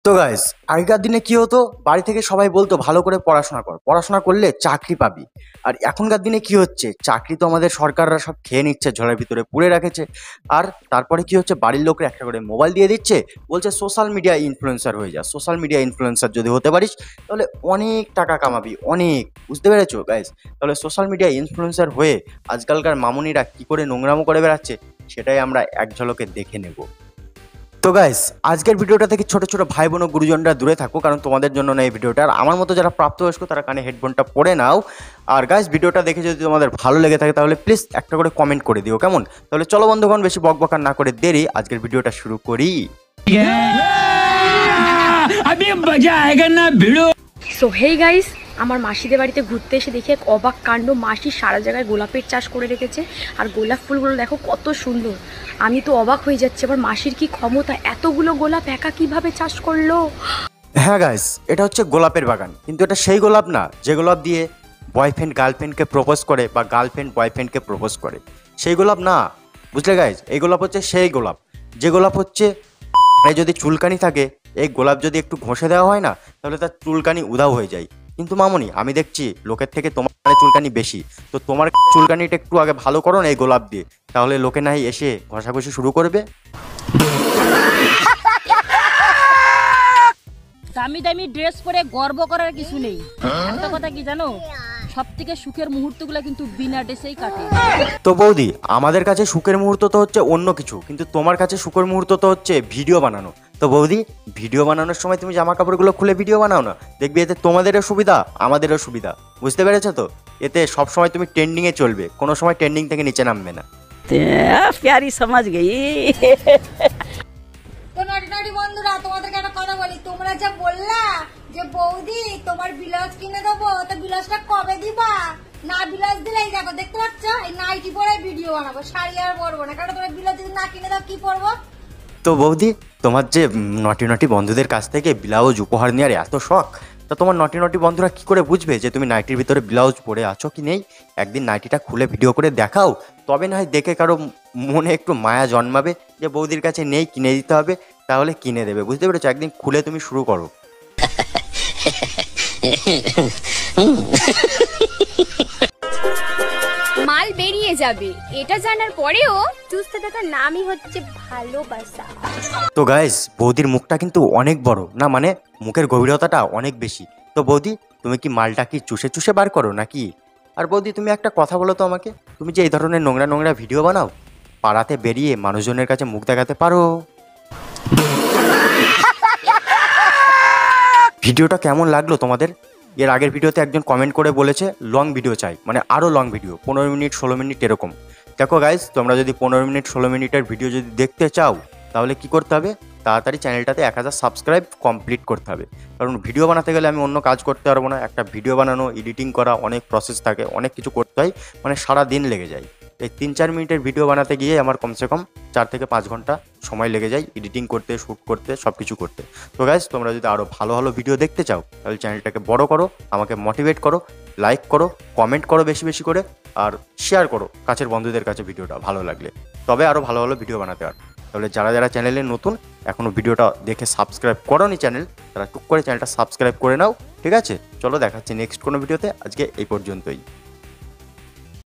তো গাইস, আগেকার দিনে কি হতো, বাড়ি থেকে সবাই বলতো ভালো করে পড়াশোনা কর, পড়াশোনা করলে চাকরি পাবি। আর এখনকার দিনে কি হচ্ছে, চাকরি তো আমাদের সরকাররা সব খেয়ে নিচ্ছে, ঝোলার ভিতরে পুরে রেখেছে। আর তারপরে কি হচ্ছে, বাড়ির লোকরা একটা করে মোবাইল দিয়ে দিচ্ছে, বলছে সোশ্যাল মিডিয়া ইনফ্লুয়েন্সার হয়ে যা। সোশ্যাল মিডিয়া ইনফ্লুয়েন্সার যদি হতে পারিস তাহলে অনেক টাকা কামাবি, অনেক। বুঝতে পেরেছো গাইস? তাহলে সোশ্যাল মিডিয়া ইনফ্লুয়েন্সার হয়ে আজকালকার মামুনিরা কি করে নোংরামো করে বেড়াচ্ছে, সেটাই আমরা এক ঝলকে দেখে নেব। তো গাইস, আজকের ভিডিওটা থেকে ছোট ছোট ভাই বোন ও গুরুজনরা দূরে থাকো, কারণ তোমাদের জন্য না এই ভিডিওটা। আর আমার মতো যারা প্রাপ্তবয়স্ক তারা কানে হেডফোনটা পরে নাও। আর গাইস, ভিডিওটা দেখে যদি তোমাদের ভালো লেগে থাকে তাহলে প্লিজ একটা করে কমেন্ট করে দিও, কেমন? তাহলে চলো বন্ধুগণ, বেশি বকবকার না করে দেরি, আজকের ভিডিওটা শুরু করি। সো হেই গাইস, আমার মাসিদের বাড়িতে ঘুরতে এসে দেখি এক অবাক কাণ্ড। মাসি সারা জায়গায় গোলাপের চাষ করে রেখেছে, আর গোলাপ ফুলগুলো দেখো কত সুন্দর। আমি তো অবাক হয়ে যাচ্ছি, আবার মাসির কি ক্ষমতা, এতগুলো গোলাপ একা কিভাবে চাষ করলো। হ্যাঁ গাইস, এটা হচ্ছে গোলাপের বাগান, কিন্তু এটা সেই গোলাপ না যে গোলাপ দিয়ে বয়ফ্রেন্ড গার্লফ্রেন্ডকে প্রপোজ করে বা গার্লফ্রেন্ড বয়ফ্রেন্ডকে প্রপোজ করে, সেই গোলাপ না। বুঝলে গাইস, এই গোলাপ হচ্ছে সেই গোলাপ যে গোলাপ হচ্ছে যদি চুলকানি থাকে, এই গোলাপ যদি একটু ঘষে দেওয়া হয় না, তাহলে তার চুলকানি উধাও হয়ে যায়। কিন্তু মামনি, আমি দেখছি লোকের থেকে তোমার চুলকানি বেশি, তো তোমার চুলকানিটা একটু আগে ভালো করো না এই গোলাপ দিয়ে, তাহলে লোকে নাই এসে ঘষাঘষি শুরু করবে। দামি দামি ড্রেস পরে গর্ব করার কিছু নেই। একটা কথা কি জানো, সব থেকে সুখের মুহূর্তগুলো কিন্তু বিনা ড্রেসেই কাটে। তো বৌদি, আমাদের কাছে সুখের মুহূর্ত তো হচ্ছে অন্য কিছু, কিন্তু তোমার কাছে সুখের মুহূর্ত তো হচ্ছে ভিডিও বানানো। তো বৌদি, ভিডিও বানানোর সময় তুমি জামা কাপড়গুলো খুলে ভিডিও বানাও না, দেখবি এতে তোমাদেরও সুবিধা আমাদেরও সুবিধা। বুঝতে পেরেছো তো? এতে সব সময় তুমি ট্রেন্ডিংয়ে চলবে, কোনো সময় ট্রেন্ডিং থেকে নিচে নামবে না। প্যারি সমাজ গেই। তো নটি বন্ধুরা, তোমাদেরকে একটা কথা বলি। তোমরা যা বললা যে বৌদি তোমার ব্লাউজ কিনে দেবো, তো ব্লাউজটা কবে দিবা? না ব্লাউজ দিলে এই দেখো, দেখতে পাচ্ছ, এই নাইটি পরে ভিডিও বানাবো, শাড়ি আর পরবো না, কারণ তোমার ব্লাউজ যদি না কিনে দাও কি পরবো? তো বৌদি, তোমার যে নটি নটি বন্ধুদের কাছ থেকে ব্লাউজ উপহার নেওয়ার এত শখ, তা তোমার নটি নটি বন্ধুরা কি করে বুঝবে যে তুমি নাইটির ভিতরে ব্লাউজ পরে আছো কি নেই? একদিন নাইটিটা খুলে ভিডিও করে দেখাও, তবে না হয় দেখে কারো মনে একটু মায়া জন্মাবে যে বৌদির কাছে নেই, কিনে দিতে হবে, তাহলে কিনে দেবে। বুঝতে পেরেছো? একদিন খুলে তুমি শুরু করো। মাল বেরিয়ে যাবে এটা জানার পরেও চুষতে থাকার নামই হচ্ছে ভালোবাসা। তো গাইস, বৌদির মুখটা কিন্তু অনেক বড় না, মানে মুখের গভীরতাটা অনেক বেশি। তো বৌদি, তুমি কি মালটা কি চুষে চুষে বার করো নাকি? আর বৌদি, তুমি একটা কথা বলো তো আমাকে, তুমি যে এই ধরনের নোংরা নোংরা ভিডিও বানাও, পাড়াতে বেরিয়ে মানুষজনের কাছে মুখ দেখাতে পারো? ভিডিওটা কেমন লাগলো তোমাদের? এর আগের ভিডিওতে একজন কমেন্ট করে বলেছে লং ভিডিও চাই, মানে আরও লং ভিডিও, 15 মিনিট 16 মিনিট এরকম। দেখো গাইস, তোমরা যদি 15 মিনিট 16 মিনিটের ভিডিও যদি দেখতে চাও, তাহলে কি করতে হবে? তাড়াতাড়ি চ্যানেলটাতে 1000 সাবস্ক্রাইব কমপ্লিট করতে হবে, কারণ ভিডিও বানাতে গেলে আমি অন্য কাজ করতে পারবো না। একটা ভিডিও বানানো, এডিটিং করা, অনেক প্রসেস থাকে, অনেক কিছু করতে হয়, মানে সারা দিন লেগে যায়। এই 3-4 মিনিটের ভিডিও বানাতে গিয়ে আমার কমসে কম 4 থেকে 5 ঘন্টা সময় লেগে যায়, এডিটিং করতে, শ্যুট করতে, সব কিছু করতে। তো গাইস, তোমরা যদি আরও ভালো ভালো ভিডিও দেখতে চাও, তাহলে চ্যানেলটাকে বড় করো, আমাকে মোটিভেট করো, লাইক করো, কমেন্ট করো বেশি বেশি করে, আর শেয়ার করো কাছের বন্ধুদের কাছে ভিডিওটা ভালো লাগলে, তবে আরও ভালো ভালো ভিডিও বানাতে পারো। তাহলে যারা যারা চ্যানেলে নতুন, এখনও ভিডিওটা দেখে সাবস্ক্রাইব করোনি চ্যানেল, তারা টুক করে চ্যানেলটা সাবস্ক্রাইব করে নাও। ঠিক আছে, চলো দেখাচ্ছি নেক্সট কোনো ভিডিওতে। আজকে এই পর্যন্তই।